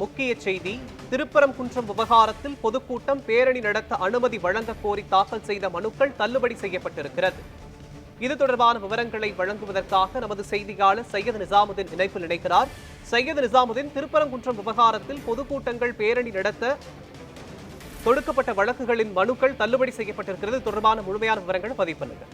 முக்கிய செய்தி. திருப்பரங்குன்றம் விவகாரத்தில் பொதுக்கூட்டம் பேரணி நடத்த அனுமதி வழங்க கோரி தாக்கல் செய்த மனுக்கள் தள்ளுபடி செய்யப்பட்டிருக்கிறது. இது தொடர்பான விவரங்களை வழங்குவதற்காக நமது செய்தியாளர் சையது நிசாமுதீன் இணைப்பில் இணைக்கிறார். சையது நிசாமுதீன், திருப்பரங்குன்றம் விவகாரத்தில் பொதுக்கூட்டங்கள் பேரணி நடத்த தொடுக்கப்பட்ட வழக்குகளின் மனுக்கள் தள்ளுபடி செய்யப்பட்டிருக்கிறது. தொடர்பான முழுமையான விவரங்களை பதிவு பண்ணுங்க.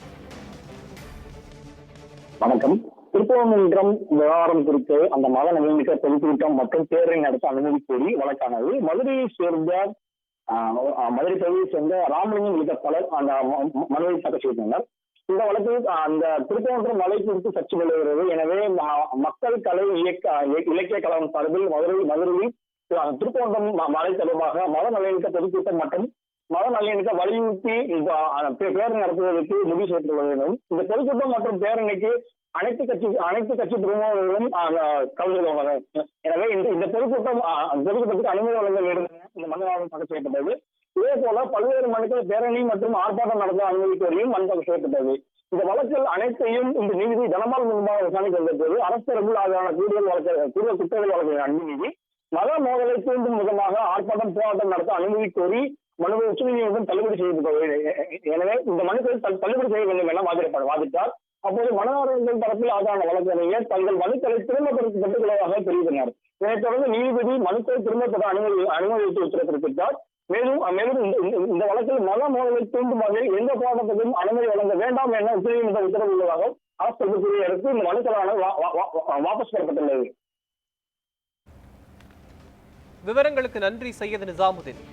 வணக்கம். திருப்பரங்குன்றம் விவகாரம் குறித்து அந்த மத நல்லிணக்க பொதுக்கூட்டம் மற்றும் பேரணி நடத்த அனுமதி கோரி வழக்கானது மதுரையை சேர்ந்த மதுரை பகுதியை சேர்ந்த ராமலிங்கம் உள்ளிட்ட பலர் அந்த மனுவை தாக்கல் செய்திருந்தனர். இந்த வழக்கில் அந்த திருப்பரங்குன்றம் மலை குறித்து சர்ச்சை நிலவுகிறது. எனவே மக்கள் கலை இலக்கிய கழகம் சார்பில் மதுரையில் திருப்பரங்குன்றம் மலை தொடர்பாக மத நல்லிணக்க பொதுக்கூட்டம் மற்றும் மத நல்லிணக்க வலியுறுத்தி பேரணி நடத்துவதற்கு முடிவு செய்யப்பட்டுள்ளது. இந்த பொதுக்கூட்டம் மற்றும் பேரணிக்கு அனைத்து கட்சி பிரமுகர்களும் கலந்து கொள்வாங்க. எனவே இந்த பொதுக்கூட்டத்துக்கு அனுமதி வழங்க வேண்டும் இந்த மனுவாக தாக்கல் செய்யப்பட்டது. இதே போல பல்வேறு மனுக்கள் பேரணி மற்றும் ஆர்ப்பாட்டம் நடத்த அனுமதி கோரியும் மனு தாக்கல் செய்யப்பட்டது. இந்த வழக்கில் அனைத்தையும் இந்த நீதிபதி தனபால் முன்பாக விசாரணைக்கு வந்தபோது அரசு தரப்பில் ஆகியான கூடுதல் குற்றவியல் வழக்கு அனுமதி மத மோதலை தூண்டும் விதமாக ஆர்ப்பாட்டம் போராட்டம் நடத்த அனுமதி கோரி மனுவை உச்சநீதிமன்றம் தள்ளுபடி செய்யப்பட்டது. எனவே இந்த மனுக்கள் தள்ளுபடி செய்ய வேண்டும் என வாதிட்டார். அப்போது மனுதாரர்கள் தரப்பில் ஆஜரான வழக்கறிஞர் தங்கள் மனுக்களை திரும்ப பெற்றுக்கொள்வதாக தெரிவித்தனர். இதனைத் தொடர்ந்து நீதிபதி மனுக்களை திரும்ப பெற அனுமதித்து உத்தரவு பிறப்பித்தார். மேலும் இந்த வழக்கில் மத மோதலை தூண்டும் வகையில் எந்த போராட்டத்திற்கும் அனுமதி வழங்க வேண்டாம் என உச்சநீதிமன்றம் உத்தரவுள்ளதாக அரசு கூறிய அடுத்து இந்த மனுக்களான வாபஸ் பெறப்பட்டுள்ளது. விவரங்களுக்கு நன்றி சையது நிசாமுதீன்.